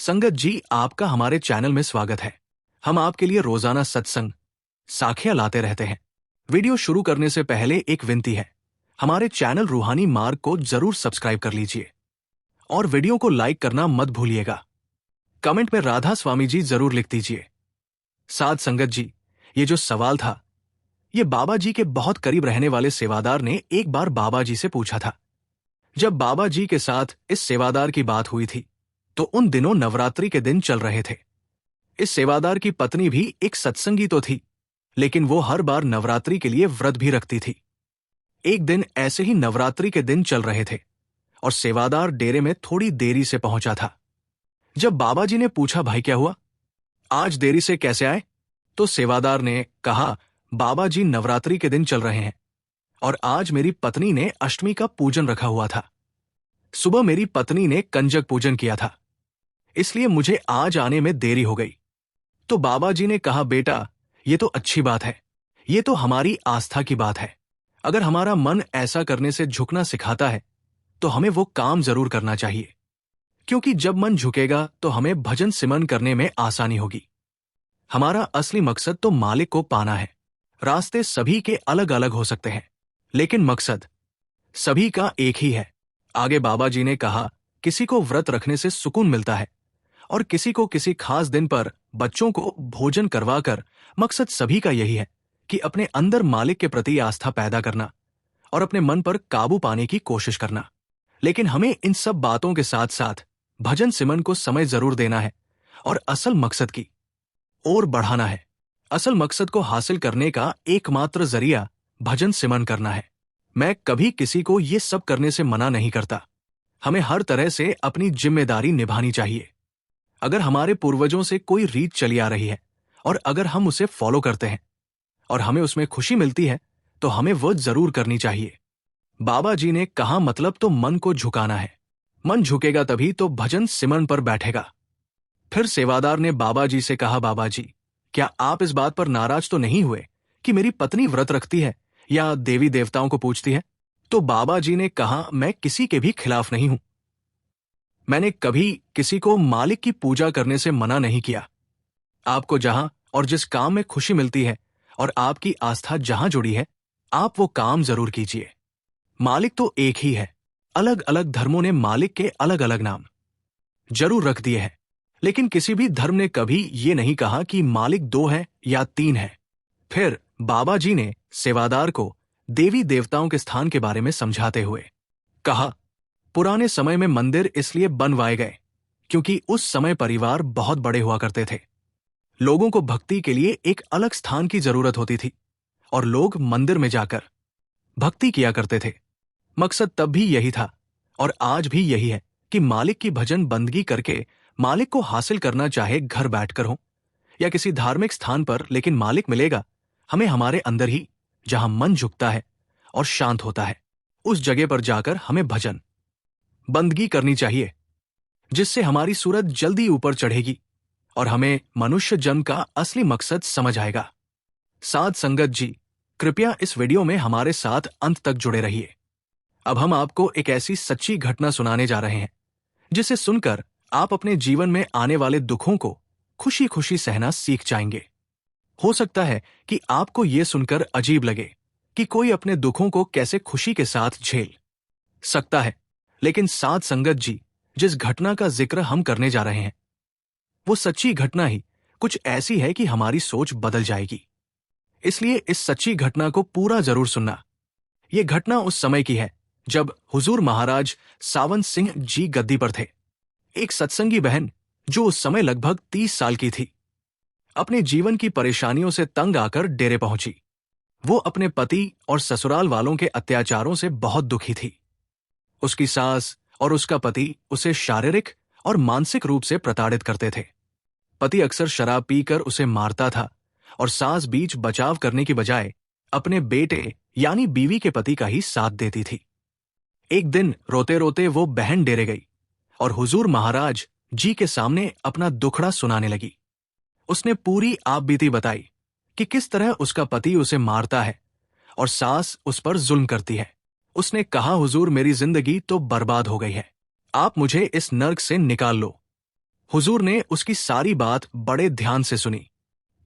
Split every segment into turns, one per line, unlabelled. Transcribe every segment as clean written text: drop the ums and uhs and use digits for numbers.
संगत जी, आपका हमारे चैनल में स्वागत है। हम आपके लिए रोजाना सत्संग साखियां लाते रहते हैं। वीडियो शुरू करने से पहले एक विनती है, हमारे चैनल रूहानी मार्ग को जरूर सब्सक्राइब कर लीजिए और वीडियो को लाइक करना मत भूलिएगा। कमेंट में राधा स्वामी जी जरूर लिख दीजिए। साथ संगत जी, ये जो सवाल था, ये बाबा जी के बहुत करीब रहने वाले सेवादार ने एक बार बाबा जी से पूछा था। जब बाबा जी के साथ इस सेवादार की बात हुई थी तो उन दिनों नवरात्रि के दिन चल रहे थे। इस सेवादार की पत्नी भी एक सत्संगी तो थी, लेकिन वो हर बार नवरात्रि के लिए व्रत भी रखती थी। एक दिन ऐसे ही नवरात्रि के दिन चल रहे थे और सेवादार डेरे में थोड़ी देरी से पहुंचा था। जब बाबा जी ने पूछा, भाई क्या हुआ, आज देरी से कैसे आए? तो सेवादार ने कहा, बाबा जी नवरात्रि के दिन चल रहे हैं और आज मेरी पत्नी ने अष्टमी का पूजन रखा हुआ था। सुबह मेरी पत्नी ने कंजक पूजन किया था, इसलिए मुझे आज आने में देरी हो गई। तो बाबा जी ने कहा, बेटा ये तो अच्छी बात है, ये तो हमारी आस्था की बात है। अगर हमारा मन ऐसा करने से झुकना सिखाता है तो हमें वो काम जरूर करना चाहिए, क्योंकि जब मन झुकेगा तो हमें भजन सिमरन करने में आसानी होगी। हमारा असली मकसद तो मालिक को पाना है। रास्ते सभी के अलग अलग हो सकते हैं, लेकिन मकसद सभी का एक ही है। आगे बाबा जी ने कहा, किसी को व्रत रखने से सुकून मिलता है और किसी को किसी खास दिन पर बच्चों को भोजन करवाकर। मकसद सभी का यही है कि अपने अंदर मालिक के प्रति आस्था पैदा करना और अपने मन पर काबू पाने की कोशिश करना। लेकिन हमें इन सब बातों के साथ साथ भजन सिमरन को समय जरूर देना है और असल मकसद की ओर बढ़ाना है। असल मकसद को हासिल करने का एकमात्र जरिया भजन सिमरन करना है। मैं कभी किसी को ये सब करने से मना नहीं करता। हमें हर तरह से अपनी जिम्मेदारी निभानी चाहिए। अगर हमारे पूर्वजों से कोई रीत चली आ रही है और अगर हम उसे फॉलो करते हैं और हमें उसमें खुशी मिलती है तो हमें वो जरूर करनी चाहिए। बाबा जी ने कहा, मतलब तो मन को झुकाना है। मन झुकेगा तभी तो भजन सिमरन पर बैठेगा। फिर सेवादार ने बाबा जी से कहा, बाबा जी क्या आप इस बात पर नाराज तो नहीं हुए कि मेरी पत्नी व्रत रखती है या देवी देवताओं को पूजती है? तो बाबा जी ने कहा, मैं किसी के भी खिलाफ नहीं हूं। मैंने कभी किसी को मालिक की पूजा करने से मना नहीं किया। आपको जहां और जिस काम में खुशी मिलती है और आपकी आस्था जहां जुड़ी है, आप वो काम जरूर कीजिए। मालिक तो एक ही है। अलग अलग धर्मों ने मालिक के अलग अलग नाम जरूर रख दिए हैं, लेकिन किसी भी धर्म ने कभी ये नहीं कहा कि मालिक 2 है या 3 है। फिर बाबा जी ने सेवादार को देवी देवताओं के स्थान के बारे में समझाते हुए कहा, पुराने समय में मंदिर इसलिए बनवाए गए क्योंकि उस समय परिवार बहुत बड़े हुआ करते थे। लोगों को भक्ति के लिए एक अलग स्थान की जरूरत होती थी और लोग मंदिर में जाकर भक्ति किया करते थे। मकसद तब भी यही था और आज भी यही है कि मालिक की भजन बंदगी करके मालिक को हासिल करना, चाहे घर बैठकर हो या किसी धार्मिक स्थान पर, लेकिन मालिक मिलेगा हमें हमारे अंदर ही, जहां मन झुकता है और शांत होता है। उस जगह पर जाकर हमें भजन बंदगी करनी चाहिए, जिससे हमारी सूरत जल्दी ऊपर चढ़ेगी और हमें मनुष्य जन्म का असली मकसद समझ आएगा। साध संगत जी, कृपया इस वीडियो में हमारे साथ अंत तक जुड़े रहिए। अब हम आपको एक ऐसी सच्ची घटना सुनाने जा रहे हैं जिसे सुनकर आप अपने जीवन में आने वाले दुखों को खुशी खुशी सहना सीख जाएंगे। हो सकता है कि आपको ये सुनकर अजीब लगे कि कोई अपने दुखों को कैसे खुशी के साथ झेल सकता है, लेकिन साध संगत जी, जिस घटना का जिक्र हम करने जा रहे हैं वो सच्ची घटना ही कुछ ऐसी है कि हमारी सोच बदल जाएगी। इसलिए इस सच्ची घटना को पूरा जरूर सुनना। ये घटना उस समय की है जब हुजूर महाराज सावन सिंह जी गद्दी पर थे। एक सत्संगी बहन जो उस समय लगभग 30 साल की थी, अपने जीवन की परेशानियों से तंग आकर डेरे पहुंची। वो अपने पति और ससुराल वालों के अत्याचारों से बहुत दुखी थी। उसकी सास और उसका पति उसे शारीरिक और मानसिक रूप से प्रताड़ित करते थे। पति अक्सर शराब पीकर उसे मारता था और सास बीच बचाव करने की बजाय अपने बेटे यानी बीवी के पति का ही साथ देती थी। एक दिन रोते रोते वो बहन डेरे गई और हुजूर महाराज जी के सामने अपना दुखड़ा सुनाने लगी। उसने पूरी आपबीती बताई कि किस तरह उसका पति उसे मारता है और सास उस पर जुल्म करती है। उसने कहा, हुजूर मेरी जिंदगी तो बर्बाद हो गई है, आप मुझे इस नर्क से निकाल लो। हुजूर ने उसकी सारी बात बड़े ध्यान से सुनी।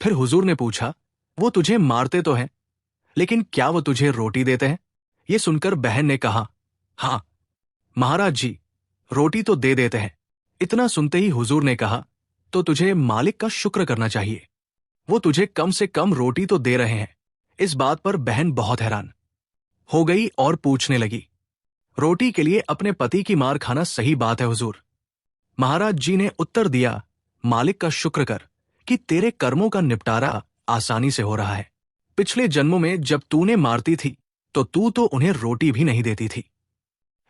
फिर हुजूर ने पूछा, वो तुझे मारते तो हैं, लेकिन क्या वो तुझे रोटी देते हैं? ये सुनकर बहन ने कहा, हाँ महाराज जी, रोटी तो दे देते हैं। इतना सुनते ही हुजूर ने कहा, तो तुझे मालिक का शुक्र करना चाहिए, वो तुझे कम से कम रोटी तो दे रहे हैं। इस बात पर बहन बहुत हैरान हो गई और पूछने लगी, रोटी के लिए अपने पति की मार खाना सही बात है हुजूर? महाराज जी ने उत्तर दिया, मालिक का शुक्र कर कि तेरे कर्मों का निपटारा आसानी से हो रहा है। पिछले जन्मों में जब तूने मारती थी तो तू तो उन्हें रोटी भी नहीं देती थी,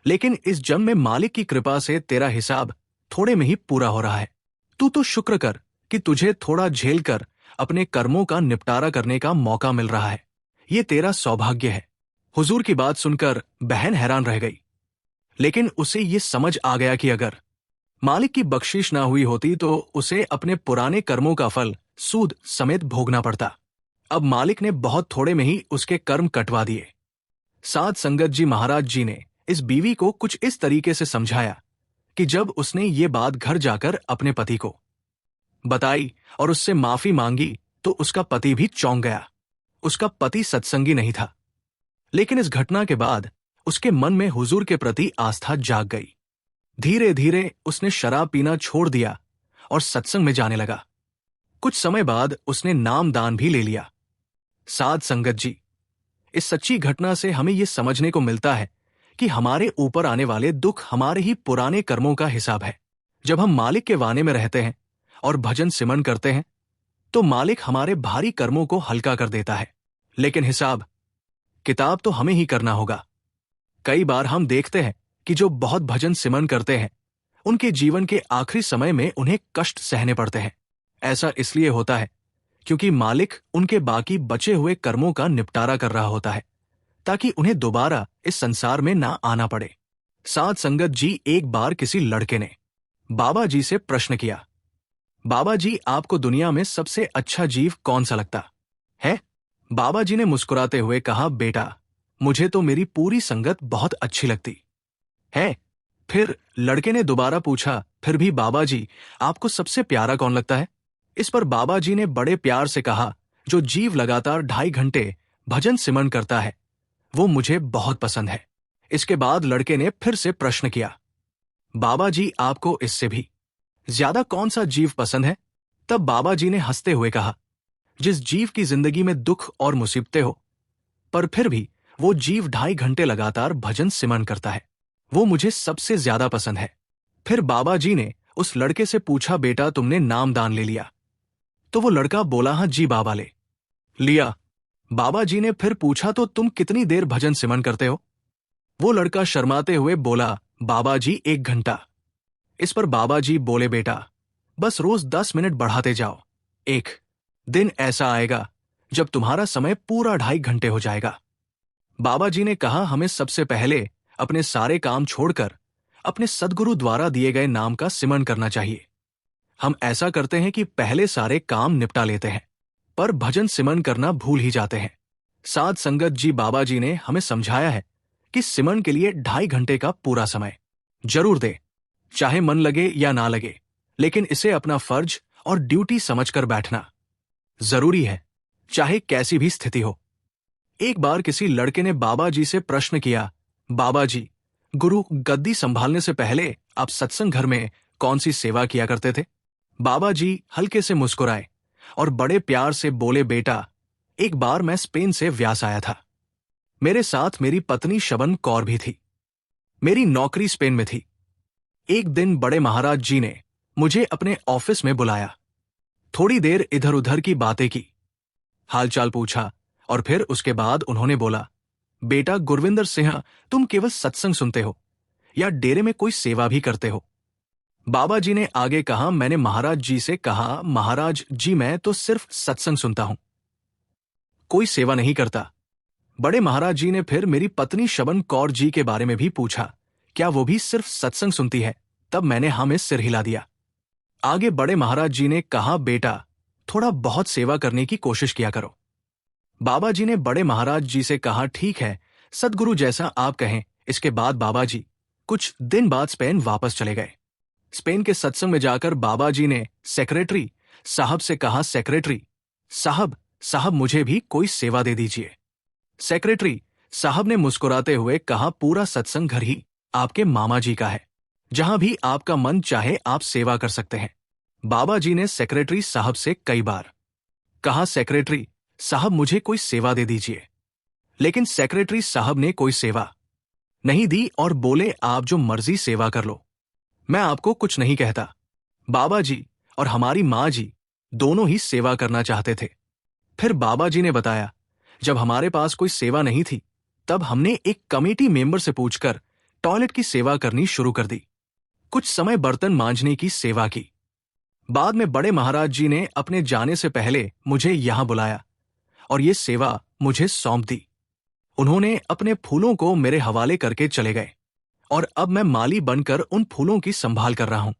लेकिन इस जन्म में मालिक की कृपा से तेरा हिसाब थोड़े में ही पूरा हो रहा है। तू तो शुक्र कर कि तुझे थोड़ा झेल कर अपने कर्मों का निपटारा करने का मौका मिल रहा है। ये तेरा सौभाग्य है। हुजूर की बात सुनकर बहन हैरान रह गई, लेकिन उसे ये समझ आ गया कि अगर मालिक की बख्शिश ना हुई होती तो उसे अपने पुराने कर्मों का फल सूद समेत भोगना पड़ता। अब मालिक ने बहुत थोड़े में ही उसके कर्म कटवा दिए। साध संगत जी महाराज जी ने इस बीवी को कुछ इस तरीके से समझाया कि जब उसने ये बात घर जाकर अपने पति को बताई और उससे माफी मांगी तो उसका पति भी चौंक गया। उसका पति सत्संगी नहीं था, लेकिन इस घटना के बाद उसके मन में हुजूर के प्रति आस्था जाग गई। धीरे धीरे उसने शराब पीना छोड़ दिया और सत्संग में जाने लगा। कुछ समय बाद उसने नाम दान भी ले लिया। साध संगत जी, इस सच्ची घटना से हमें यह समझने को मिलता है कि हमारे ऊपर आने वाले दुख हमारे ही पुराने कर्मों का हिसाब है। जब हम मालिक के वाने में रहते हैं और भजन सिमरन करते हैं तो मालिक हमारे भारी कर्मों को हल्का कर देता है, लेकिन हिसाब किताब तो हमें ही करना होगा। कई बार हम देखते हैं कि जो बहुत भजन सिमरन करते हैं उनके जीवन के आखिरी समय में उन्हें कष्ट सहने पड़ते हैं। ऐसा इसलिए होता है क्योंकि मालिक उनके बाकी बचे हुए कर्मों का निपटारा कर रहा होता है ताकि उन्हें दोबारा इस संसार में ना आना पड़े। साध संगत जी, एक बार किसी लड़के ने बाबा जी से प्रश्न किया, बाबा जी, आपको दुनिया में सबसे अच्छा जीव कौन सा लगता है? बाबा जी ने मुस्कुराते हुए कहा, बेटा, मुझे तो मेरी पूरी संगत बहुत अच्छी लगती है। फिर लड़के ने दोबारा पूछा, फिर भी बाबा जी, आपको सबसे प्यारा कौन लगता है? इस पर बाबा जी ने बड़े प्यार से कहा, जो जीव लगातार 2.5 घंटे भजन सिमरन करता है वो मुझे बहुत पसंद है। इसके बाद लड़के ने फिर से प्रश्न किया, बाबा जी, आपको इससे भी ज्यादा कौन सा जीव पसंद है? तब बाबा जी ने हंसते हुए कहा, जिस जीव की जिंदगी में दुख और मुसीबतें हो पर फिर भी वो जीव 2.5 घंटे लगातार भजन सिमरन करता है, वो मुझे सबसे ज्यादा पसंद है। फिर बाबा जी ने उस लड़के से पूछा, बेटा, तुमने नाम दान ले लिया? तो वो लड़का बोला, हाँ जी बाबा, ले लिया। बाबा जी ने फिर पूछा, तो तुम कितनी देर भजन सिमरन करते हो? वो लड़का शर्माते हुए बोला, बाबा जी, 1 घंटा। इस पर बाबा जी बोले, बेटा, बस रोज 10 मिनट बढ़ाते जाओ। एक दिन ऐसा आएगा जब तुम्हारा समय पूरा 2.5 घंटे हो जाएगा। बाबा जी ने कहा, हमें सबसे पहले अपने सारे काम छोड़कर अपने सद्गुरु द्वारा दिए गए नाम का सिमरन करना चाहिए। हम ऐसा करते हैं कि पहले सारे काम निपटा लेते हैं पर भजन सिमरन करना भूल ही जाते हैं। साध संगत जी, बाबा जी ने हमें समझाया है कि सिमरन के लिए 2.5 घंटे का पूरा समय जरूर दे, चाहे मन लगे या ना लगे, लेकिन इसे अपना फर्ज और ड्यूटी समझकर बैठना जरूरी है, चाहे कैसी भी स्थिति हो। एक बार किसी लड़के ने बाबा जी से प्रश्न किया, बाबा जी, गुरु गद्दी संभालने से पहले आप सत्संग घर में कौन सी सेवा किया करते थे? बाबा जी हल्के से मुस्कुराए और बड़े प्यार से बोले, बेटा, एक बार मैं स्पेन से व्यास आया था। मेरे साथ मेरी पत्नी शबन कौर भी थी। मेरी नौकरी स्पेन में थी। एक दिन बड़े महाराज जी ने मुझे अपने ऑफिस में बुलाया। थोड़ी देर इधर उधर की बातें की, हालचाल पूछा और फिर उसके बाद उन्होंने बोला, बेटा गुरविंदर सिंह, तुम केवल सत्संग सुनते हो या डेरे में कोई सेवा भी करते हो? बाबा जी ने आगे कहा, मैंने महाराज जी से कहा, महाराज जी, मैं तो सिर्फ सत्संग सुनता हूं, कोई सेवा नहीं करता। बड़े महाराज जी ने फिर मेरी पत्नी शबन कौर जी के बारे में भी पूछा, क्या वो भी सिर्फ सत्संग सुनती है? तब मैंने हाँ में सिर हिला दिया। आगे बड़े महाराज जी ने कहा, बेटा, थोड़ा बहुत सेवा करने की कोशिश किया करो। बाबा जी ने बड़े महाराज जी से कहा, ठीक है, सद्गुरु जैसा आप कहें। इसके बाद बाबा जी कुछ दिन बाद स्पेन वापस चले गए। स्पेन के सत्संग में जाकर बाबा जी ने सेक्रेटरी साहब से कहा, सेक्रेटरी साहब साहब मुझे भी कोई सेवा दे दीजिए। सेक्रेटरी साहब ने मुस्कुराते हुए कहा, पूरा सत्संग घर ही आपके मामा जी का है, जहां भी आपका मन चाहे आप सेवा कर सकते हैं। बाबा जी ने सेक्रेटरी साहब से कई बार कहा, सेक्रेटरी साहब मुझे कोई सेवा दे दीजिए, लेकिन सेक्रेटरी साहब ने कोई सेवा नहीं दी और बोले, आप जो मर्जी सेवा कर लो, मैं आपको कुछ नहीं कहता। बाबा जी और हमारी माँ जी दोनों ही सेवा करना चाहते थे। फिर बाबा जी ने बताया, जब हमारे पास कोई सेवा नहीं थी तब हमने एक कमेटी मेंबर से पूछकर टॉयलेट की सेवा करनी शुरू कर दी। कुछ समय बर्तन मांजने की सेवा की। बाद में बड़े महाराज जी ने अपने जाने से पहले मुझे यहां बुलाया और ये सेवा मुझे सौंप दी। उन्होंने अपने फूलों को मेरे हवाले करके चले गए और अब मैं माली बनकर उन फूलों की संभाल कर रहा हूं।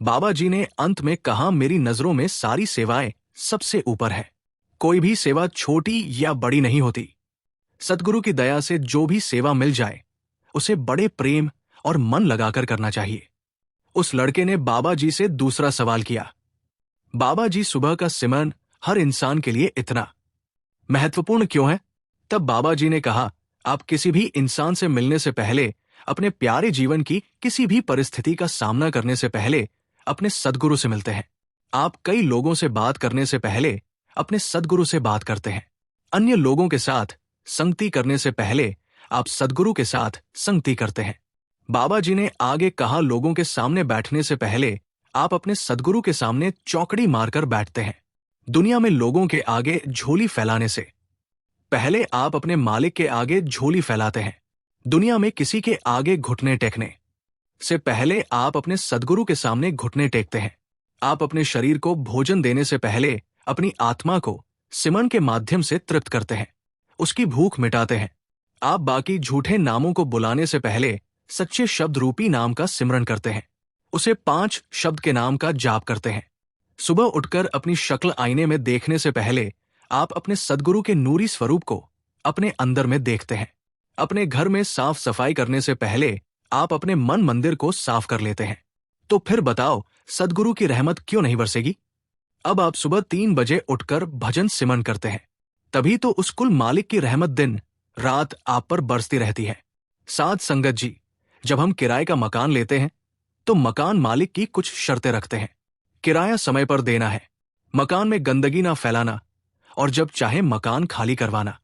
बाबा जी ने अंत में कहा, मेरी नजरों में सारी सेवाएं सबसे ऊपर है। कोई भी सेवा छोटी या बड़ी नहीं होती। सद्गुरु की दया से जो भी सेवा मिल जाए उसे बड़े प्रेम और मन लगाकर करना चाहिए। उस लड़के ने बाबा जी से दूसरा सवाल किया, बाबा जी सुबह का सिमरन हर इंसान के लिए इतना महत्वपूर्ण क्यों है? तब बाबा जी ने कहा, आप किसी भी इंसान से मिलने से पहले, अपने प्यारे जीवन की किसी भी परिस्थिति का सामना करने से पहले अपने सद्गुरु से मिलते हैं। आप कई लोगों से बात करने से पहले अपने सद्गुरु से बात करते हैं। अन्य लोगों के साथ संगति करने से पहले आप सद्गुरु के साथ संगति करते हैं। बाबा जी ने आगे कहा, लोगों के सामने बैठने से पहले आप अपने सद्गुरु के सामने चौकड़ी मारकर बैठते हैं। दुनिया में लोगों के आगे झोली फैलाने से पहले आप अपने मालिक के आगे झोली फैलाते हैं। दुनिया में किसी के आगे घुटने टेकने से पहले आप अपने सद्गुरु के सामने घुटने टेकते हैं। आप अपने शरीर को भोजन देने से पहले अपनी आत्मा को सिमरन के माध्यम से तृप्त करते हैं, उसकी भूख मिटाते हैं। आप बाकी झूठे नामों को बुलाने से पहले सच्चे शब्द रूपी नाम का सिमरन करते हैं, उसे 5 शब्द के नाम का जाप करते हैं। सुबह उठकर अपनी शक्ल आईने में देखने से पहले आप अपने सद्गुरु के नूरी स्वरूप को अपने अंदर में देखते हैं। अपने घर में साफ सफाई करने से पहले आप अपने मन मंदिर को साफ कर लेते हैं। तो फिर बताओ, सद्गुरु की रहमत क्यों नहीं बरसेगी? अब आप सुबह 3 बजे उठकर भजन सिमरन करते हैं, तभी तो उस कुल मालिक की रहमत दिन रात आप पर बरसती रहती है। साध संगत जी, जब हम किराए का मकान लेते हैं तो मकान मालिक की कुछ शर्तें रखते हैं। किराया समय पर देना है, मकान में गंदगी ना फैलाना और जब चाहे मकान खाली करवाना।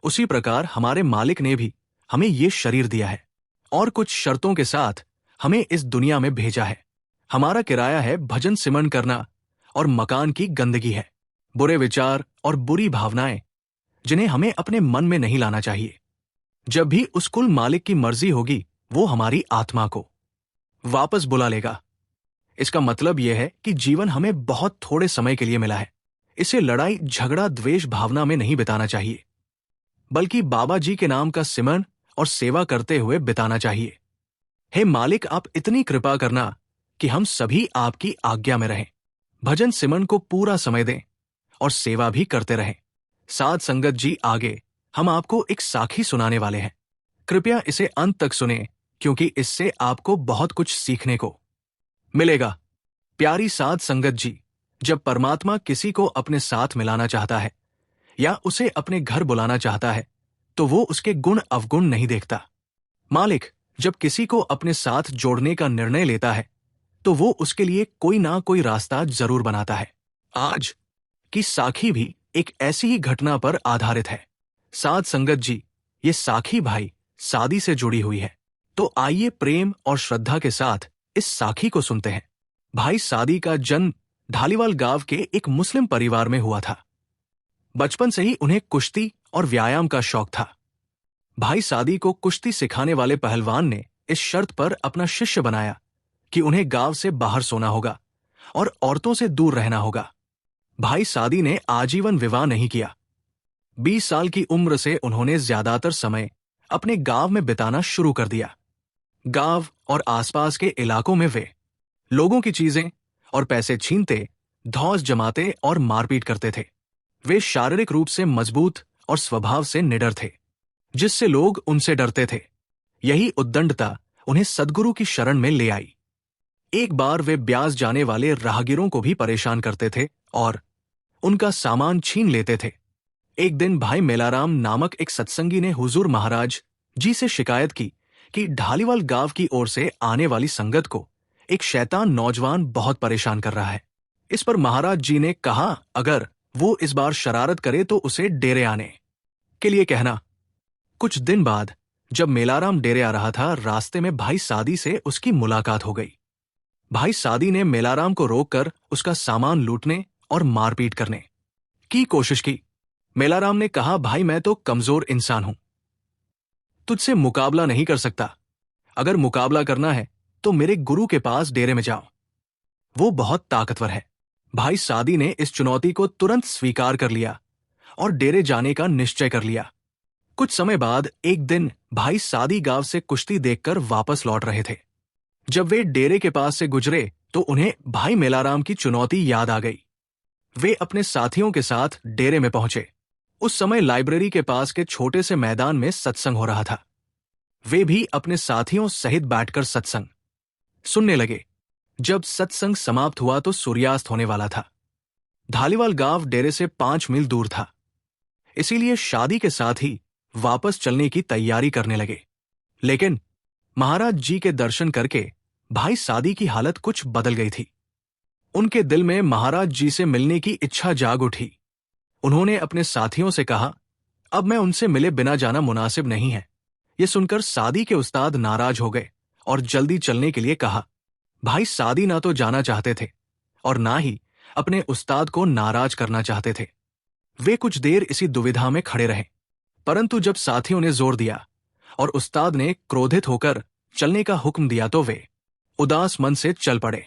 उसी प्रकार हमारे मालिक ने भी हमें ये शरीर दिया है और कुछ शर्तों के साथ हमें इस दुनिया में भेजा है। हमारा किराया है भजन सिमरन करना और मकान की गंदगी है बुरे विचार और बुरी भावनाएं, जिन्हें हमें अपने मन में नहीं लाना चाहिए। जब भी उस कुल मालिक की मर्जी होगी वो हमारी आत्मा को वापस बुला लेगा। इसका मतलब यह है कि जीवन हमें बहुत थोड़े समय के लिए मिला है। इसे लड़ाई झगड़ा द्वेष भावना में नहीं बिताना चाहिए, बल्कि बाबा जी के नाम का सिमरन और सेवा करते हुए बिताना चाहिए। हे मालिक, आप इतनी कृपा करना कि हम सभी आपकी आज्ञा में रहें, भजन सिमरन को पूरा समय दें और सेवा भी करते रहें। साध संगत जी, आगे हम आपको एक साखी सुनाने वाले हैं। कृपया इसे अंत तक सुने, क्योंकि इससे आपको बहुत कुछ सीखने को मिलेगा। प्यारी साध संगत जी, जब परमात्मा किसी को अपने साथ मिलाना चाहता है या उसे अपने घर बुलाना चाहता है तो वो उसके गुण अवगुण नहीं देखता। मालिक जब किसी को अपने साथ जोड़ने का निर्णय लेता है तो वो उसके लिए कोई ना कोई रास्ता जरूर बनाता है। आज की साखी भी एक ऐसी ही घटना पर आधारित है। साध संगत जी, ये साखी भाई सादी से जुड़ी हुई है, तो आइए प्रेम और श्रद्धा के साथ इस साखी को सुनते हैं। भाई सादी का जन्म ढालीवाल गांव के एक मुस्लिम परिवार में हुआ था। बचपन से ही उन्हें कुश्ती और व्यायाम का शौक था। भाई सादी को कुश्ती सिखाने वाले पहलवान ने इस शर्त पर अपना शिष्य बनाया कि उन्हें गांव से बाहर सोना होगा और औरतों से दूर रहना होगा। भाई सादी ने आजीवन विवाह नहीं किया। 20 साल की उम्र से उन्होंने ज्यादातर समय अपने गांव में बिताना शुरू कर दिया। गांव और आसपास के इलाकों में वे लोगों की चीजें और पैसे छीनते, धौंस जमाते और मारपीट करते थे। वे शारीरिक रूप से मजबूत और स्वभाव से निडर थे, जिससे लोग उनसे डरते थे। यही उद्दंडता उन्हें सद्गुरु की शरण में ले आई। एक बार वे ब्यास जाने वाले राहगीरों को भी परेशान करते थे और उनका सामान छीन लेते थे। एक दिन भाई मेलाराम नामक एक सत्संगी ने हुजूर महाराज जी से शिकायत की कि ढालीवाल गांव की ओर से आने वाली संगत को एक शैतान नौजवान बहुत परेशान कर रहा है। इस पर महाराज जी ने कहा, अगर वो इस बार शरारत करे तो उसे डेरे आने के लिए कहना। कुछ दिन बाद जब मेलाराम डेरे आ रहा था, रास्ते में भाई सादी से उसकी मुलाकात हो गई। भाई सादी ने मेलाराम को रोककर उसका सामान लूटने और मारपीट करने की कोशिश की। मेलाराम ने कहा, भाई मैं तो कमजोर इंसान हूं, तुझसे मुकाबला नहीं कर सकता। अगर मुकाबला करना है तो मेरे गुरु के पास डेरे में जाओ, वो बहुत ताकतवर है। भाई सादी ने इस चुनौती को तुरंत स्वीकार कर लिया और डेरे जाने का निश्चय कर लिया। कुछ समय बाद एक दिन भाई सादी गांव से कुश्ती देखकर वापस लौट रहे थे। जब वे डेरे के पास से गुजरे तो उन्हें भाई मेलाराम की चुनौती याद आ गई। वे अपने साथियों के साथ डेरे में पहुंचे। उस समय लाइब्रेरी के पास के छोटे से मैदान में सत्संग हो रहा था। वे भी अपने साथियों सहित बैठकर सत्संग सुनने लगे। जब सत्संग समाप्त हुआ तो सूर्यास्त होने वाला था। ढालीवाल गांव डेरे से 5 मील दूर था, इसीलिए शादी के साथ ही वापस चलने की तैयारी करने लगे। लेकिन महाराज जी के दर्शन करके भाई सादी की हालत कुछ बदल गई थी। उनके दिल में महाराज जी से मिलने की इच्छा जाग उठी। उन्होंने अपने साथियों से कहा, अब मैं उनसे मिले बिना जाना मुनासिब नहीं है। यह सुनकर सादी के उस्ताद नाराज हो गए और जल्दी चलने के लिए कहा। भाई सादी ना तो जाना चाहते थे और ना ही अपने उस्ताद को नाराज करना चाहते थे। वे कुछ देर इसी दुविधा में खड़े रहे, परंतु जब साथियों ने जोर दिया और उस्ताद ने क्रोधित होकर चलने का हुक्म दिया तो वे उदास मन से चल पड़े।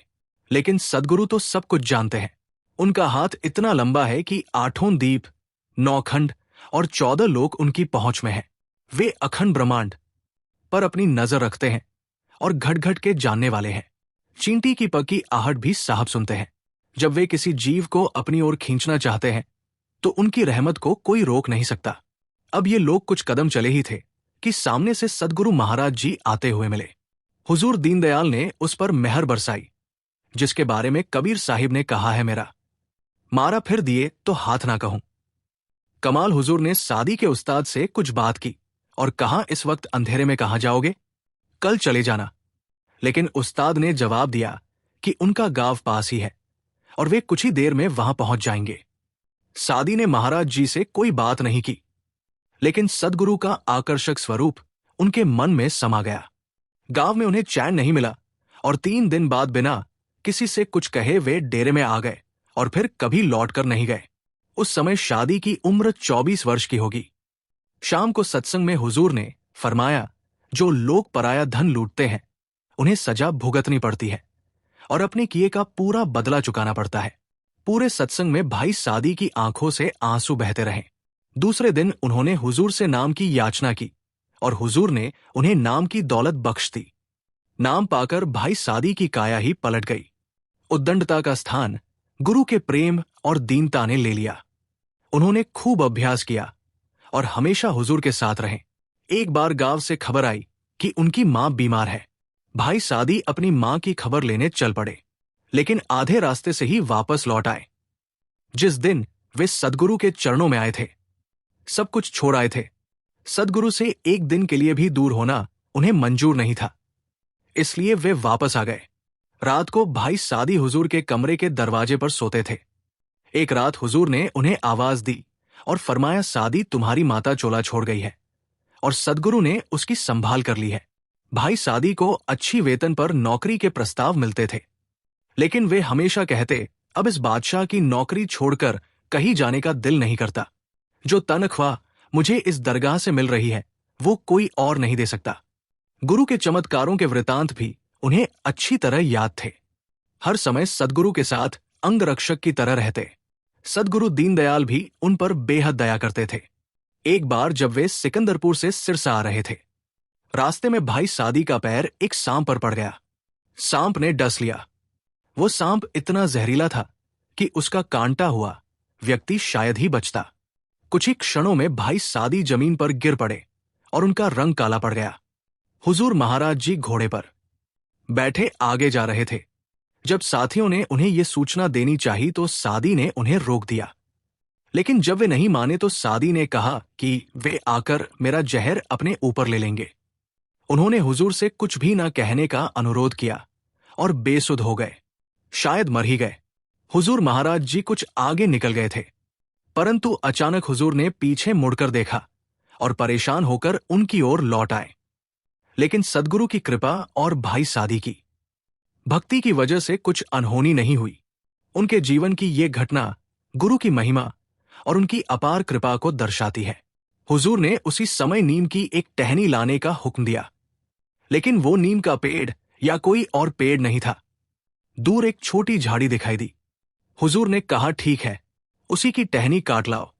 लेकिन सद्गुरु तो सब कुछ जानते हैं। उनका हाथ इतना लंबा है कि 8 दीप, 9 खंड और 14 लोक उनकी पहुंच में है। वे अखंड ब्रह्मांड पर अपनी नजर रखते हैं और घट घट के जानने वाले हैं। चींटी की पकी आहट भी साहब सुनते हैं। जब वे किसी जीव को अपनी ओर खींचना चाहते हैं तो उनकी रहमत को कोई रोक नहीं सकता। अब ये लोग कुछ कदम चले ही थे कि सामने से सद्गुरु महाराज जी आते हुए मिले। हुजूर दीनदयाल ने उस पर मेहर बरसाई, जिसके बारे में कबीर साहिब ने कहा है, मेरा मारा फिर दिए तो हाथ ना कहूं। कमाल हुजूर ने सादी के उस्ताद से कुछ बात की और कहा, इस वक्त अंधेरे में कहां जाओगे, कल चले जाना। लेकिन उस्ताद ने जवाब दिया कि उनका गांव पास ही है और वे कुछ ही देर में वहां पहुंच जाएंगे। सादी ने महाराज जी से कोई बात नहीं की, लेकिन सद्गुरु का आकर्षक स्वरूप उनके मन में समा गया। गांव में उन्हें चैन नहीं मिला और 3 दिन बाद बिना किसी से कुछ कहे वे डेरे में आ गए और फिर कभी लौटकर नहीं गए। उस समय शादी की उम्र 24 वर्ष की होगी। शाम को सत्संग में हुजूर ने फरमाया, जो लोग पराया धन लूटते हैं उन्हें सजा भुगतनी पड़ती है और अपने किए का पूरा बदला चुकाना पड़ता है। पूरे सत्संग में भाई सादी की आंखों से आंसू बहते रहे। दूसरे दिन उन्होंने हुजूर से नाम की याचना की और हुजूर ने उन्हें नाम की दौलत बख्श दी। नाम पाकर भाई सादी की काया ही पलट गई। उद्दंडता का स्थान गुरु के प्रेम और दीनता ने ले लिया। उन्होंने खूब अभ्यास किया और हमेशा हुजूर के साथ रहे। एक बार गांव से खबर आई कि उनकी मां बीमार है। भाई सादी अपनी मां की खबर लेने चल पड़े, लेकिन आधे रास्ते से ही वापस लौट आए। जिस दिन वे सद्गुरु के चरणों में आए थे, सब कुछ छोड़ आए थे। सद्गुरु से एक दिन के लिए भी दूर होना उन्हें मंजूर नहीं था, इसलिए वे वापस आ गए। रात को भाई सादी हुजूर के कमरे के दरवाजे पर सोते थे। एक रात हुजूर ने उन्हें आवाज दी और फरमाया, सादी तुम्हारी माता चोला छोड़ गई है और सद्गुरु ने उसकी संभाल कर ली है। भाई सादी को अच्छी वेतन पर नौकरी के प्रस्ताव मिलते थे, लेकिन वे हमेशा कहते, अब इस बादशाह की नौकरी छोड़कर कहीं जाने का दिल नहीं करता। जो तनख्वाह मुझे इस दरगाह से मिल रही है वो कोई और नहीं दे सकता। गुरु के चमत्कारों के वृतांत भी उन्हें अच्छी तरह याद थे। हर समय सद्गुरु के साथ अंगरक्षक की तरह रहते। सद्गुरु दीनदयाल भी उन पर बेहद दया करते थे। एक बार जब वे सिकंदरपुर से सिरसा आ रहे थे, रास्ते में भाई सादी का पैर एक सांप पर पड़ गया। सांप ने डस लिया। वो सांप इतना जहरीला था कि उसका कांटा हुआ व्यक्ति शायद ही बचता। कुछ ही क्षणों में भाई सादी जमीन पर गिर पड़े और उनका रंग काला पड़ गया। हुजूर महाराज जी घोड़े पर बैठे आगे जा रहे थे जब साथियों ने उन्हें ये सूचना देनी चाही तो सादी ने उन्हें रोक दिया। लेकिन जब वे नहीं माने तो सादी ने कहा कि वे आकर मेरा जहर अपने ऊपर ले लेंगे। उन्होंने हुजूर से कुछ भी न कहने का अनुरोध किया और बेसुध हो गए, शायद मर ही गए। हुजूर महाराज जी कुछ आगे निकल गए थे, परंतु अचानक हुजूर ने पीछे मुड़कर देखा और परेशान होकर उनकी ओर लौट आए। लेकिन सद्गुरु की कृपा और भाई सादी की भक्ति की वजह से कुछ अनहोनी नहीं हुई। उनके जीवन की ये घटना गुरु की महिमा और उनकी अपार कृपा को दर्शाती है। हुजूर ने उसी समय नीम की एक टहनी लाने का हुक्म दिया, लेकिन वो नीम का पेड़ या कोई और पेड़ नहीं था। दूर एक छोटी झाड़ी दिखाई दी। हुजूर ने कहा, ठीक है, उसी की टहनी काट लाओ।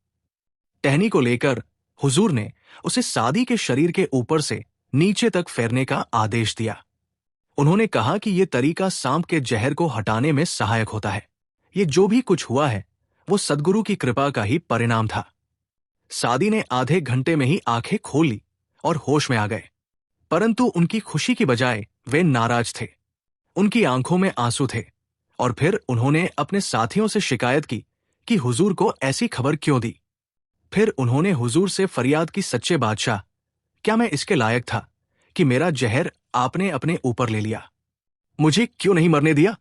टहनी को लेकर हुजूर ने उसे सादी के शरीर के ऊपर से नीचे तक फेरने का आदेश दिया। उन्होंने कहा कि यह तरीका सांप के जहर को हटाने में सहायक होता है। ये जो भी कुछ हुआ है वो सद्गुरु की कृपा का ही परिणाम था। सादी ने आधे घंटे में ही आंखें खोल ली और होश में आ गए, परंतु उनकी खुशी की बजाय वे नाराज थे। उनकी आंखों में आंसू थे और फिर उन्होंने अपने साथियों से शिकायत की कि हुजूर को ऐसी खबर क्यों दी। फिर उन्होंने हुजूर से फरियाद की, सच्चे बादशाह, क्या मैं इसके लायक था कि मेरा जहर आपने अपने ऊपर ले लिया? मुझे क्यों नहीं मरने दिया?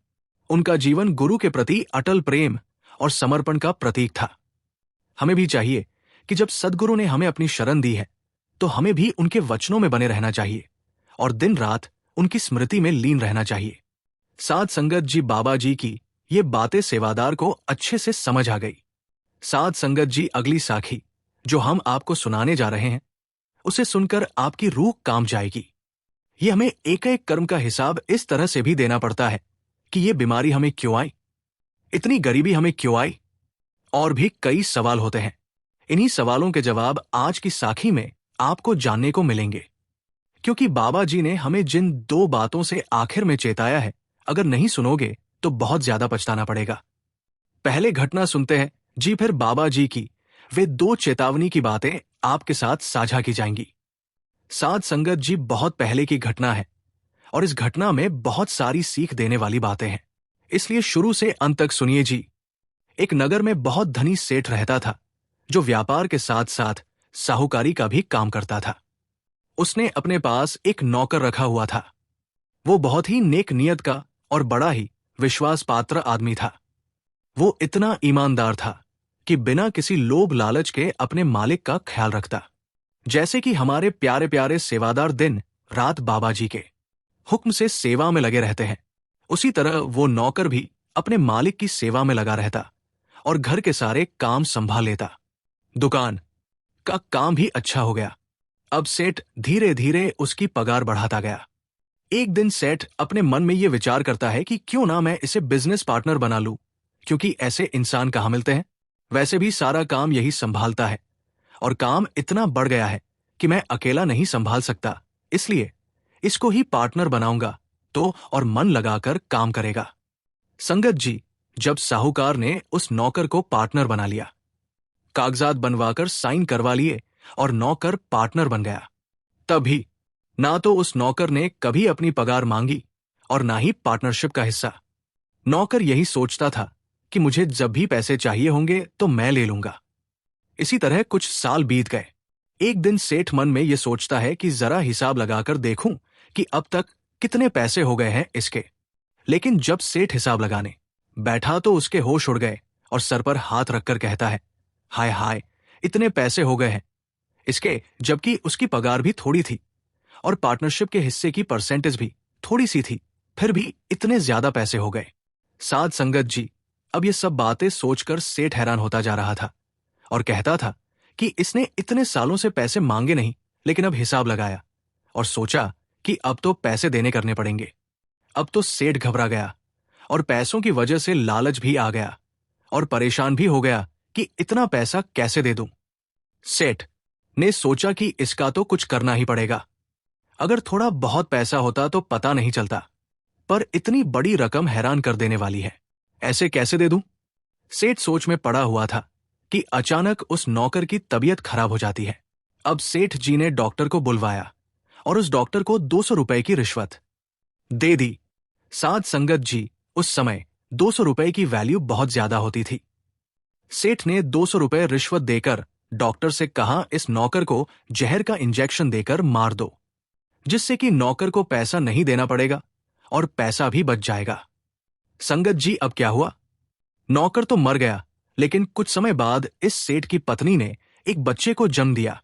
उनका जीवन गुरु के प्रति अटल प्रेम और समर्पण का प्रतीक था। हमें भी चाहिए कि जब सद्गुरु ने हमें अपनी शरण दी है तो हमें भी उनके वचनों में बने रहना चाहिए और दिन रात उनकी स्मृति में लीन रहना चाहिए। साध संगत जी बाबा जी की ये बातें सेवादार को अच्छे से समझ आ गई। साध संगत जी अगली साखी जो हम आपको सुनाने जा रहे हैं उसे सुनकर आपकी रूह काम जाएगी। ये हमें एक एक कर्म का हिसाब इस तरह से भी देना पड़ता है कि ये बीमारी हमें क्यों आई, इतनी गरीबी हमें क्यों आई, और भी कई सवाल होते हैं। इन्हीं सवालों के जवाब आज की साखी में आपको जानने को मिलेंगे, क्योंकि बाबा जी ने हमें जिन दो बातों से आखिर में चेताया है, अगर नहीं सुनोगे तो बहुत ज्यादा पछताना पड़ेगा। पहले घटना सुनते हैं जी, फिर बाबा जी की वे दो चेतावनी की बातें आपके साथ साझा की जाएंगी। साध संगत जी बहुत पहले की घटना है और इस घटना में बहुत सारी सीख देने वाली बातें हैं, इसलिए शुरू से अंत तक सुनिए जी। एक नगर में बहुत धनी सेठ रहता था जो व्यापार के साथ साथ साहूकारी का भी काम करता था। उसने अपने पास एक नौकर रखा हुआ था। वो बहुत ही नेक नियत का और बड़ा ही विश्वास पात्र आदमी था। वो इतना ईमानदार था कि बिना किसी लोभ लालच के अपने मालिक का ख्याल रखता। जैसे कि हमारे प्यारे प्यारे सेवादार दिन रात बाबा जी के हुक्म से सेवा में लगे रहते हैं, उसी तरह वो नौकर भी अपने मालिक की सेवा में लगा रहता और घर के सारे काम संभाल लेता। दुकान का काम भी अच्छा हो गया। अब सेठ धीरे धीरे उसकी पगार बढ़ाता गया। एक दिन सेठ अपने मन में ये विचार करता है कि क्यों ना मैं इसे बिजनेस पार्टनर बना लूं, क्योंकि ऐसे इंसान कहाँ मिलते हैं। वैसे भी सारा काम यही संभालता है और काम इतना बढ़ गया है कि मैं अकेला नहीं संभाल सकता, इसलिए इसको ही पार्टनर बनाऊंगा तो और मन लगाकर काम करेगा। संगत जी, जब साहूकार ने उस नौकर को पार्टनर बना लिया, कागजात बनवाकर साइन करवा लिए और नौकर पार्टनर बन गया, तभी ना तो उस नौकर ने कभी अपनी पगार मांगी और ना ही पार्टनरशिप का हिस्सा। नौकर यही सोचता था कि मुझे जब भी पैसे चाहिए होंगे तो मैं ले लूंगा। इसी तरह कुछ साल बीत गए। एक दिन सेठ मन में यह सोचता है कि जरा हिसाब लगाकर देखूं कि अब तक कितने पैसे हो गए हैं इसके। लेकिन जब सेठ हिसाब लगाने बैठा तो उसके होश उड़ गए और सर पर हाथ रखकर कहता है, हाय हाय, इतने पैसे हो गए हैं इसके, जबकि उसकी पगार भी थोड़ी थी और पार्टनरशिप के हिस्से की परसेंटेज भी थोड़ी सी थी, फिर भी इतने ज्यादा पैसे हो गए। साध संगत जी, अब ये सब बातें सोचकर सेठ हैरान होता जा रहा था और कहता था कि इसने इतने सालों से पैसे मांगे नहीं, लेकिन अब हिसाब लगाया और सोचा कि अब तो पैसे देने करने पड़ेंगे। अब तो सेठ घबरा गया और पैसों की वजह से लालच भी आ गया और परेशान भी हो गया कि इतना पैसा कैसे दे दूं। सेठ ने सोचा कि इसका तो कुछ करना ही पड़ेगा। अगर थोड़ा बहुत पैसा होता तो पता नहीं चलता, पर इतनी बड़ी रकम हैरान कर देने वाली है, ऐसे कैसे दे दूं? सेठ सोच में पड़ा हुआ था कि अचानक उस नौकर की तबीयत खराब हो जाती है। अब सेठ जी ने डॉक्टर को बुलवाया और उस डॉक्टर को 200 रुपए की रिश्वत दे दी। साध संगत जी, उस समय 200 रुपए की वैल्यू बहुत ज्यादा होती थी। सेठ ने 200 रुपए रिश्वत देकर डॉक्टर से कहा, इस नौकर को जहर का इंजेक्शन देकर मार दो, जिससे कि नौकर को पैसा नहीं देना पड़ेगा और पैसा भी बच जाएगा। संगत जी, अब क्या हुआ? नौकर तो मर गया, लेकिन कुछ समय बाद इस सेठ की पत्नी ने एक बच्चे को जन्म दिया,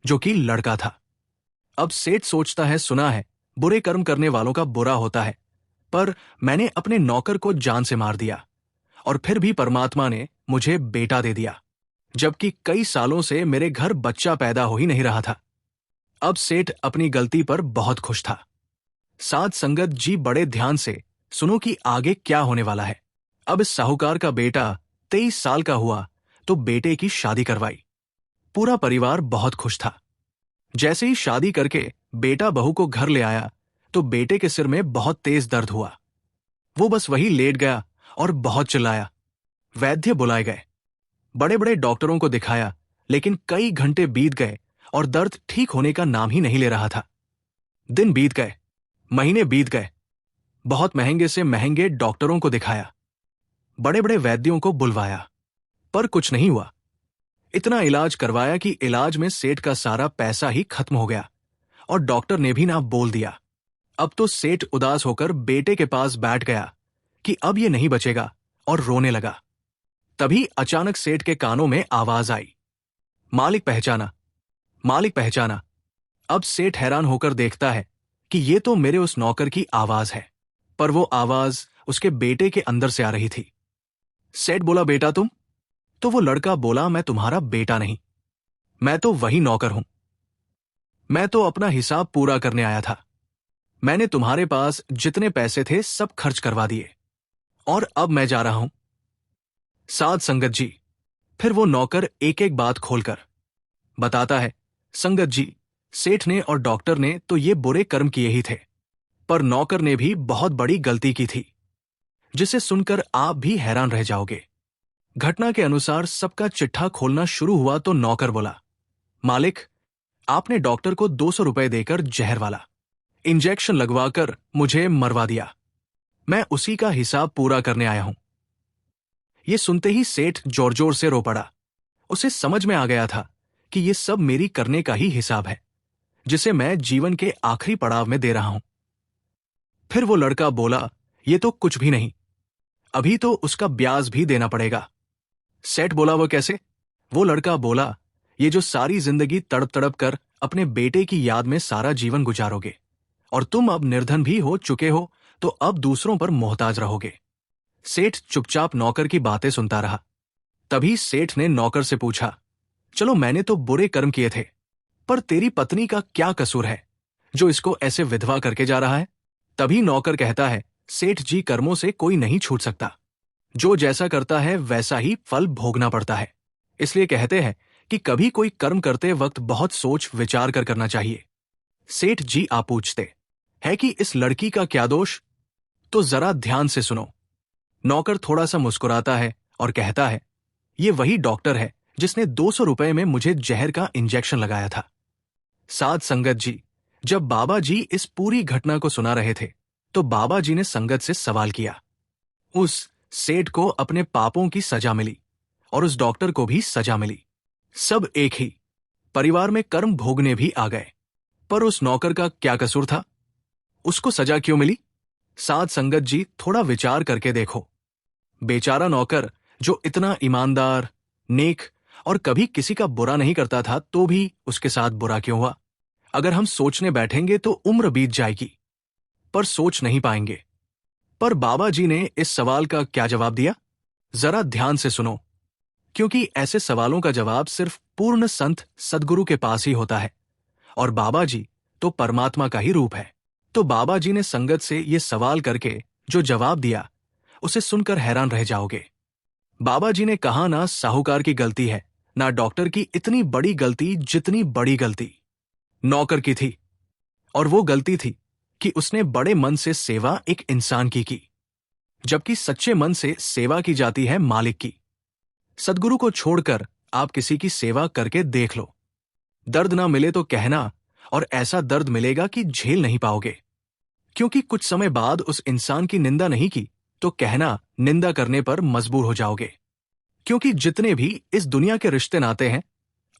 जो कि लड़का था। अब सेठ सोचता है, सुना है बुरे कर्म करने वालों का बुरा होता है, पर मैंने अपने नौकर को जान से मार दिया और फिर भी परमात्मा ने मुझे बेटा दे दिया, जबकि कई सालों से मेरे घर बच्चा पैदा हो ही नहीं रहा था। अब सेठ अपनी गलती पर बहुत खुश था। साध संगत जी, बड़े ध्यान से सुनो कि आगे क्या होने वाला है। अब इस साहूकार का बेटा 23 साल का हुआ तो बेटे की शादी करवाई। पूरा परिवार बहुत खुश था। जैसे ही शादी करके बेटा बहू को घर ले आया तो बेटे के सिर में बहुत तेज दर्द हुआ। वो बस वही लेट गया और बहुत चिल्लाया। वैद्य बुलाए गए, बड़े बड़े डॉक्टरों को दिखाया, लेकिन कई घंटे बीत गए और दर्द ठीक होने का नाम ही नहीं ले रहा था। दिन बीत गए, महीने बीत गए, बहुत महंगे से महंगे डॉक्टरों को दिखाया, बड़े बड़े वैद्यों को बुलवाया, पर कुछ नहीं हुआ। इतना इलाज करवाया कि इलाज में सेठ का सारा पैसा ही खत्म हो गया और डॉक्टर ने भी ना बोल दिया। अब तो सेठ उदास होकर बेटे के पास बैठ गया कि अब ये नहीं बचेगा और रोने लगा। तभी अचानक सेठ के कानों में आवाज आई, मालिक पहचाना, मालिक पहचाना। अब सेठ हैरान होकर देखता है कि ये तो मेरे उस नौकर की आवाज है, पर वो आवाज उसके बेटे के अंदर से आ रही थी। सेठ बोला, बेटा तुम? तो वो लड़का बोला, मैं तुम्हारा बेटा नहीं, मैं तो वही नौकर हूं। मैं तो अपना हिसाब पूरा करने आया था। मैंने तुम्हारे पास जितने पैसे थे सब खर्च करवा दिए और अब मैं जा रहा हूं। साध संगत जी, फिर वो नौकर एक एक बात खोलकर बताता है। संगत जी, सेठ ने और डॉक्टर ने तो ये बुरे कर्म किए ही थे, पर नौकर ने भी बहुत बड़ी गलती की थी, जिसे सुनकर आप भी हैरान रह जाओगे। घटना के अनुसार सबका चिट्ठा खोलना शुरू हुआ तो नौकर बोला, मालिक, आपने डॉक्टर को 200 रुपए देकर जहर वाला इंजेक्शन लगवाकर मुझे मरवा दिया। मैं उसी का हिसाब पूरा करने आया हूं। ये सुनते ही सेठ जोर जोर से रो पड़ा। उसे समझ में आ गया था कि ये सब मेरी करने का ही हिसाब है, जिसे मैं जीवन के आखिरी पड़ाव में दे रहा हूं। फिर वो लड़का बोला, ये तो कुछ भी नहीं, अभी तो उसका ब्याज भी देना पड़ेगा। सेठ बोला, वो कैसे? वो लड़का बोला, ये जो सारी जिंदगी तड़प तड़प कर अपने बेटे की याद में सारा जीवन गुजारोगे और तुम अब निर्धन भी हो चुके हो, तो अब दूसरों पर मोहताज रहोगे। सेठ चुपचाप नौकर की बातें सुनता रहा। तभी सेठ ने नौकर से पूछा, चलो मैंने तो बुरे कर्म किए थे, पर तेरी पत्नी का क्या कसूर है जो इसको ऐसे विधवा करके जा रहा है? तभी नौकर कहता है, सेठ जी, कर्मों से कोई नहीं छूट सकता, जो जैसा करता है वैसा ही फल भोगना पड़ता है। इसलिए कहते हैं कि कभी कोई कर्म करते वक्त बहुत सोच विचार कर करना चाहिए। सेठ जी, आप पूछते है कि इस लड़की का क्या दोष? तो जरा ध्यान से सुनो। नौकर थोड़ा सा मुस्कुराता है और कहता है, ये वही डॉक्टर है जिसने 200 रुपए में मुझे जहर का इंजेक्शन लगाया था। साध संगत जी, जब बाबा जी इस पूरी घटना को सुना रहे थे तो बाबा जी ने संगत से सवाल किया। उस सेठ को अपने पापों की सजा मिली और उस डॉक्टर को भी सजा मिली। सब एक ही परिवार में कर्म भोगने भी आ गए, पर उस नौकर का क्या कसूर था? उसको सजा क्यों मिली? साध संगत जी, थोड़ा विचार करके देखो। बेचारा नौकर जो इतना ईमानदार, नेक और कभी किसी का बुरा नहीं करता था, तो भी उसके साथ बुरा क्यों हुआ? अगर हम सोचने बैठेंगे तो उम्र बीत जाएगी, पर सोच नहीं पाएंगे। पर बाबा जी ने इस सवाल का क्या जवाब दिया? जरा ध्यान से सुनो, क्योंकि ऐसे सवालों का जवाब सिर्फ पूर्ण संत सद्गुरु के पास ही होता है, और बाबा जी तो परमात्मा का ही रूप है। तो बाबा जी ने संगत से ये सवाल करके जो जवाब दिया, उसे सुनकर हैरान रह जाओगे। बाबा जी ने कहा, ना साहूकार की गलती है, ना डॉक्टर की इतनी बड़ी गलती, जितनी बड़ी गलती नौकर की थी। और वो गलती थी कि उसने बड़े मन से सेवा एक इंसान की, जबकि सच्चे मन से सेवा की जाती है मालिक की। सद्गुरु को छोड़कर आप किसी की सेवा करके देख लो, दर्द ना मिले तो कहना, और ऐसा दर्द मिलेगा कि झेल नहीं पाओगे, क्योंकि कुछ समय बाद उस इंसान की निंदा नहीं की तो कहना निंदा करने पर मजबूर हो जाओगे। क्योंकि जितने भी इस दुनिया के रिश्ते नाते हैं,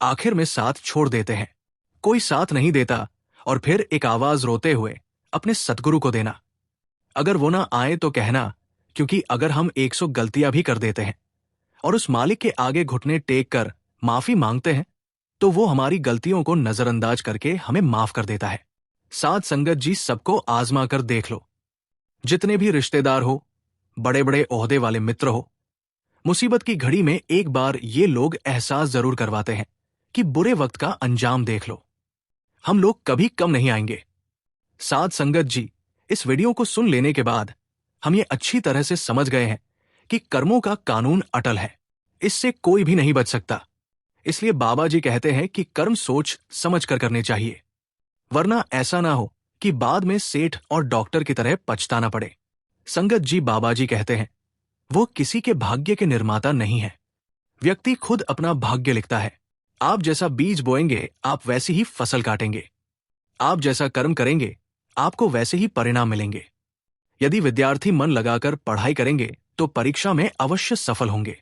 आखिर में साथ छोड़ देते हैं। कोई साथ नहीं देता और फिर एक आवाज रोते हुए अपने सतगुरु को देना। अगर वो ना आए तो कहना, क्योंकि अगर हम 100 गलतियां भी कर देते हैं और उस मालिक के आगे घुटने टेक कर माफी मांगते हैं, तो वो हमारी गलतियों को नजरअंदाज करके हमें माफ कर देता है। साथ संगत जी सबको आजमा कर देख लो। जितने भी रिश्तेदार हो, बड़े बड़े ओहदे वाले मित्र हो, मुसीबत की घड़ी में एक बार ये लोग एहसास जरूर करवाते हैं कि बुरे वक्त का अंजाम देख लो। हम लोग कभी कम नहीं आएंगे। साथ संगत जी, इस वीडियो को सुन लेने के बाद हम ये अच्छी तरह से समझ गए हैं कि कर्मों का कानून अटल है, इससे कोई भी नहीं बच सकता। इसलिए बाबा जी कहते हैं कि कर्म सोच समझ कर करने चाहिए, वरना ऐसा ना हो कि बाद में सेठ और डॉक्टर की तरह पछताना पड़े। संगत जी, बाबा जी कहते हैं वो किसी के भाग्य के निर्माता नहीं है। व्यक्ति खुद अपना भाग्य लिखता है। आप जैसा बीज बोएंगे आप वैसी ही फसल काटेंगे। आप जैसा कर्म करेंगे आपको वैसे ही परिणाम मिलेंगे। यदि विद्यार्थी मन लगाकर पढ़ाई करेंगे तो परीक्षा में अवश्य सफल होंगे।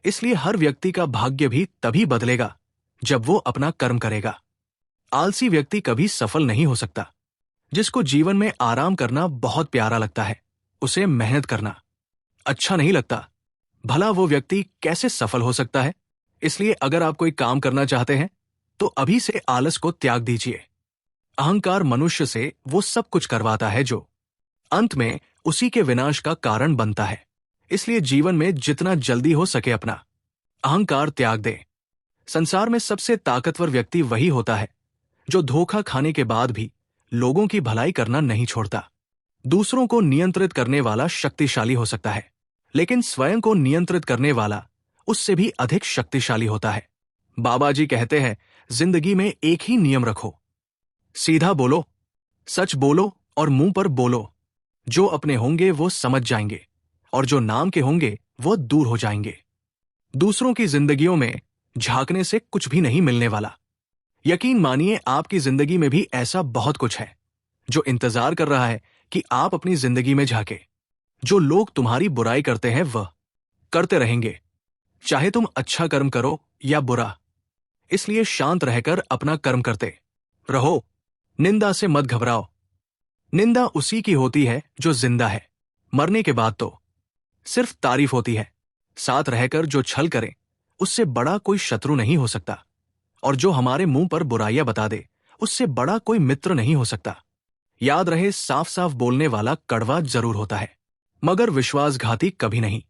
इसलिए हर व्यक्ति का भाग्य भी तभी बदलेगा जब वो अपना कर्म करेगा। आलसी व्यक्ति कभी सफल नहीं हो सकता। जिसको जीवन में आराम करना बहुत प्यारा लगता है, उसे मेहनत करना अच्छा नहीं लगता, भला वो व्यक्ति कैसे सफल हो सकता है? इसलिए अगर आप कोई काम करना चाहते हैं तो अभी से आलस को त्याग दीजिए। अहंकार मनुष्य से वो सब कुछ करवाता है जो अंत में उसी के विनाश का कारण बनता है। इसलिए जीवन में जितना जल्दी हो सके अपना अहंकार त्याग दे। संसार में सबसे ताकतवर व्यक्ति वही होता है जो धोखा खाने के बाद भी लोगों की भलाई करना नहीं छोड़ता। दूसरों को नियंत्रित करने वाला शक्तिशाली हो सकता है, लेकिन स्वयं को नियंत्रित करने वाला उससे भी अधिक शक्तिशाली होता है। बाबा जी कहते हैं, जिंदगी में एक ही नियम रखो, सीधा बोलो, सच बोलो और मुंह पर बोलो। जो अपने होंगे वो समझ जाएंगे और जो नाम के होंगे वो दूर हो जाएंगे। दूसरों की जिंदगियों में झांकने से कुछ भी नहीं मिलने वाला। यकीन मानिए आपकी जिंदगी में भी ऐसा बहुत कुछ है जो इंतजार कर रहा है कि आप अपनी जिंदगी में झांके। जो लोग तुम्हारी बुराई करते हैं वह करते रहेंगे, चाहे तुम अच्छा कर्म करो या बुरा। इसलिए शांत रहकर अपना कर्म करते रहो। निंदा से मत घबराओ। निंदा उसी की होती है जो जिंदा है। मरने के बाद तो सिर्फ तारीफ होती है। साथ रहकर जो छल करे उससे बड़ा कोई शत्रु नहीं हो सकता, और जो हमारे मुंह पर बुराइयां बता दे उससे बड़ा कोई मित्र नहीं हो सकता। याद रहे, साफ साफ बोलने वाला कड़वा जरूर होता है मगर विश्वासघाती कभी नहीं।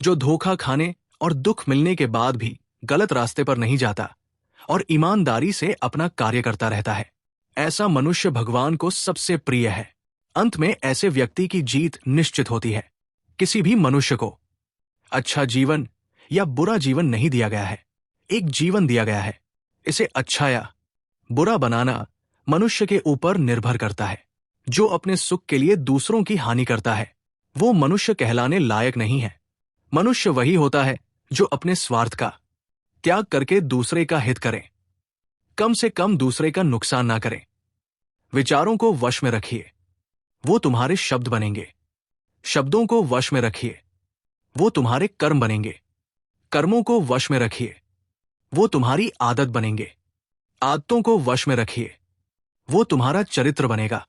जो धोखा खाने और दुख मिलने के बाद भी गलत रास्ते पर नहीं जाता और ईमानदारी से अपना कार्य करता रहता है, ऐसा मनुष्य भगवान को सबसे प्रिय है। अंत में ऐसे व्यक्ति की जीत निश्चित होती है। किसी भी मनुष्य को अच्छा जीवन या बुरा जीवन नहीं दिया गया है, एक जीवन दिया गया है। इसे अच्छा या बुरा बनाना मनुष्य के ऊपर निर्भर करता है। जो अपने सुख के लिए दूसरों की हानि करता है वो मनुष्य कहलाने लायक नहीं है। मनुष्य वही होता है जो अपने स्वार्थ का त्याग करके दूसरे का हित करे, कम से कम दूसरे का नुकसान ना करे। विचारों को वश में रखिए, वो तुम्हारे शब्द बनेंगे। शब्दों को वश में रखिए, वो तुम्हारे कर्म बनेंगे। कर्मों को वश में रखिए, वो तुम्हारी आदत बनेंगे। आदतों को वश में रखिए, वो तुम्हारा चरित्र बनेगा।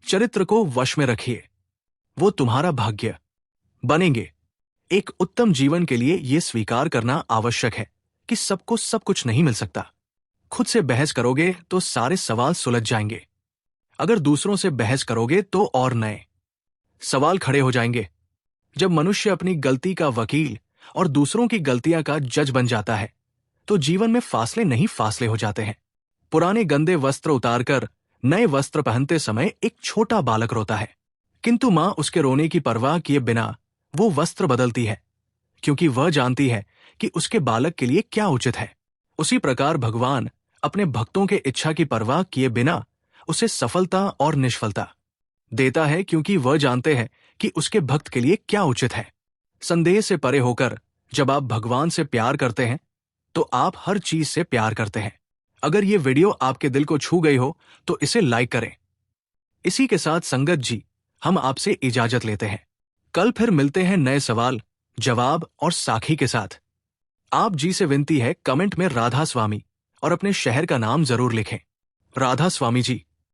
चरित्र को वश में रखिए, वो तुम्हारा भाग्य बनेंगे। एक उत्तम जीवन के लिए यह स्वीकार करना आवश्यक है कि सबको सब कुछ नहीं मिल सकता। खुद से बहस करोगे तो सारे सवाल सुलझ जाएंगे। अगर दूसरों से बहस करोगे तो और नए सवाल खड़े हो जाएंगे। जब मनुष्य अपनी गलती का वकील और दूसरों की गलतियां का जज बन जाता है तो जीवन में फासले नहीं फासले हो जाते हैं। पुराने गंदे वस्त्र उतारकर नए वस्त्र पहनते समय एक छोटा बालक रोता है, किंतु मां उसके रोने की परवाह किए बिना वो वस्त्र बदलती है, क्योंकि वह जानती है कि उसके बालक के लिए क्या उचित है। उसी प्रकार भगवान अपने भक्तों के इच्छा की परवाह किए बिना उसे सफलता और निष्फलता देता है, क्योंकि वह जानते हैं कि उसके भक्त के लिए क्या उचित है। संदेह से परे होकर जब आप भगवान से प्यार करते हैं तो आप हर चीज से प्यार करते हैं। अगर ये वीडियो आपके दिल को छू गई हो तो इसे लाइक करें। इसी के साथ संगत जी हम आपसे इजाजत लेते हैं। कल फिर मिलते हैं नए सवाल, जवाब और साखी के साथ। आप जी से विनती है, कमेंट में राधा स्वामी और अपने शहर का नाम जरूर लिखें। राधा स्वामी जी।